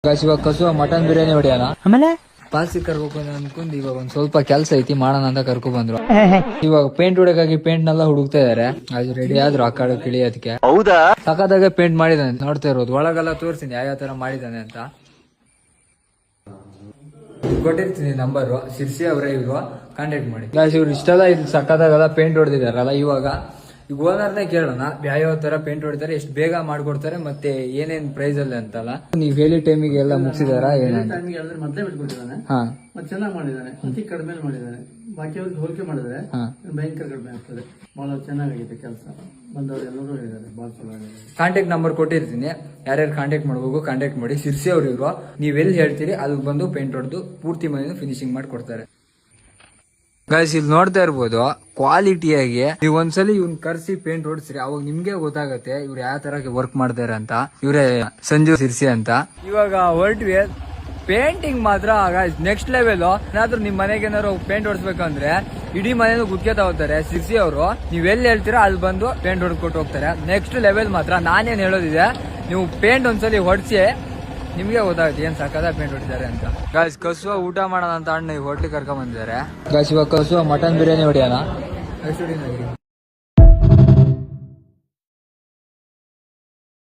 ಇವಾಗ ಕಸುವ ಮಟನ್ ಬಿರಿಯಾನಿ ಹೊಡಿಯೋಣ. ಆಮೇಲೆ ಪಾಲ್ಸಿ ಕರ್ಬೇಕು ಅನ್ಕೊಂಡ್ ಇವಾಗ ಒಂದ್ ಸ್ವಲ್ಪ ಕೆಲ್ಸ ಐತಿ ಮಾಡೋಣ ಅಂತ ಕರ್ಕೊ ಬಂದ್ರು. ಇವಾಗ ಪೇಂಟ್ ಹೊಡಕ್ಕಾಗಿ ಪೇಂಟ್ ನೆಲ್ಲ ಹುಡುಕ್ತಾ ಇದಾರೆ. ಅದು ರೆಡಿ ಆದ್ರು ಆ ಕಡೆ ಕಿಳಿಯೋದಕ್ಕೆ. ಹೌದಾ? ಸಖತ್ತಾಗೆ ಪೇಂಟ್ ಮಾಡಿದಾನೆ, ನೋಡ್ತಾ ಇರೋದು. ಒಳಗೆಲ್ಲ ತೋರಿಸ್ತೀನಿ ಯಾವ ತರ ಮಾಡಿದಾನೆ ಅಂತ. ಕೊಟ್ಟಿರ್ತೀನಿ ನಂಬರ್, ಶಿರ್ಸಿ ಅವರೇ ಇವರು, ಕಾಂಟ್ಯಾಕ್ಟ್ ಮಾಡಿ. ಇವ್ರು ಇಷ್ಟೆಲ್ಲ ಇದು ಸಖತ್ತಾಗಲ್ಲ ಪೇಂಟ್ ಹೊಡೆದಿದಾರಲ್ಲ. ಈಗ ಓನರ್ನೇ ಕೇಳೋಣ ಯಾವ ತರ ಪೇಂಟ್ ಹೊಡಿತಾರೆ, ಎಷ್ಟು ಬೇಗ ಮಾಡ್ಕೊಡ್ತಾರೆ, ಮತ್ತೆ ಏನೇನ್ ಪ್ರೈಸ್ ಅಲ್ಲಿ ಅಂತಲ್ಲ. ನೀವ್ ಹೇಳಿ ಟೈಮಿಗೆ ಎಲ್ಲ ಮುಗಿಸಿದಾರ ಏನಂತ? ಮೊದಲೇ ಬಿಟ್ಕೊಟ್ಟಿದ್ದಾನೆ. ಹಾ, ಮತ್ತೆ ಚೆನ್ನಾಗಿ ಮಾಡಿದ್ದಾನೆ, ಅತಿ ಕಡಿಮೆ ಮಾಡಿದ್ದಾನೆ. ಬಾಕಿ ಅವ್ರಿಗೆ ಹೋಲಿಕೆ ಮಾಡಿದ್ರೆ ಭಯಂಕರ ಕಡಿಮೆ ಆಗ್ತದೆ. ಬಹಳ ಚೆನ್ನಾಗಿದೆ ಕೆಲಸ. ಬಂದವರು ಎಲ್ಲರೂ ಹೇಳಿದ್ದಾರೆ ಬಹಳ ಚೆನ್ನಾಗಿದೆ. ಕಾಂಟ್ಯಾಕ್ಟ್ ನಂಬರ್ ಕೊಟ್ಟಿರ್ತೀನಿ, ಯಾರ್ಯಾರು ಕಾಂಟ್ಯಾಕ್ಟ್ ಮಾಡ್ಬೇಕು ಕಾಂಟ್ಯಾಕ್ಟ್ ಮಾಡಿ. ಶಿರ್ಸಿ ಅವ್ರು ಇವರು, ನೀವ್ ಎಲ್ಲಿ ಹೇಳ್ತೀರಿ ಅದಕ್ಕೆ ಬಂದು ಪೇಂಟ್ ಹೊಡೆದು ಪೂರ್ತಿ ಮನೆ ಫಿನಿಶಿಂಗ್ ಮಾಡಿ ಕೊಡ್ತಾರೆ. ಗೈಸ್ ಇಲ್ಲಿ ನೋಡ್ತಾ ಇರ್ಬೋದು ಕ್ವಾಲಿಟಿಯಾಗಿ. ನೀವು ಒಂದ್ಸಲಿ ಇವ್ನ ಕರ್ಸಿ ಪೇಂಟ್ ಹೊಡಿಸ್ರಿ, ಅವಾಗ ನಿಮ್ಗೆ ಗೊತ್ತಾಗತ್ತೆ ಇವ್ರು ಯಾವ ತರ ವರ್ಕ್ ಮಾಡ್ತಾರೆ ಅಂತ. ಇವರೇ ಸಂಜು ಶಿರ್ಸಿ ಅಂತ. ಇವಾಗ ಹೊರಟ್ವಿ. ಪೇಂಟಿಂಗ್ ಮಾತ್ರ ನೆಕ್ಸ್ಟ್ ಲೆವೆಲ್. ಏನಾದ್ರೂ ನಿಮ್ ಮನೆಗೆ ಏನಾದ್ರು ಪೇಂಟ್ ಹೊಡಿಸ್ಬೇಕಂದ್ರೆ ಇಡೀ ಮನೇನು ಗುದ್ಕೆತಾ ಹೋಗ್ತಾರೆ ಶಿರ್ಸಿ ಅವರು. ನೀವ್ ಎಲ್ಲಿ ಹೇಳ್ತೀರಾ ಅಲ್ಲಿ ಬಂದು ಪೇಂಟ್ ಹೊಡ್ಕೊಟ್ಟು ಹೋಗ್ತಾರೆ. ನೆಕ್ಸ್ಟ್ ಲೆವೆಲ್ ಮಾತ್ರ. ನಾನೇನ್ ಹೇಳೋದಿದೆ, ನೀವು ಪೇಂಟ್ ಒಂದ್ಸಲಿ ಹೊಡ್ಸಿ, ನಿಮ್ಗೆ ಗೊತ್ತಾಗುತ್ತೆ ಏನ್ ಸಾಕಾದ ಪೇಂಟ್ ಹೊಡಿತಾರೆ ಅಂತ. ಗಾಯ್ಸ್ ಕಸುವ ಊಟ ಮಾಡೋಣ ಅಂತ ಅಣ್ಣ ಈ ಹೋಟ್ಲಿಗೆ ಕರ್ಕೊಂಡ್ ಬಂದಿದ್ದಾರೆ. ಗಾಯ್ಸ್ ಇವಾಗ ಕಸುವ ಮಟನ್ ಬಿರಿಯಾನಿ ಹೊಡಿಯೋಣ.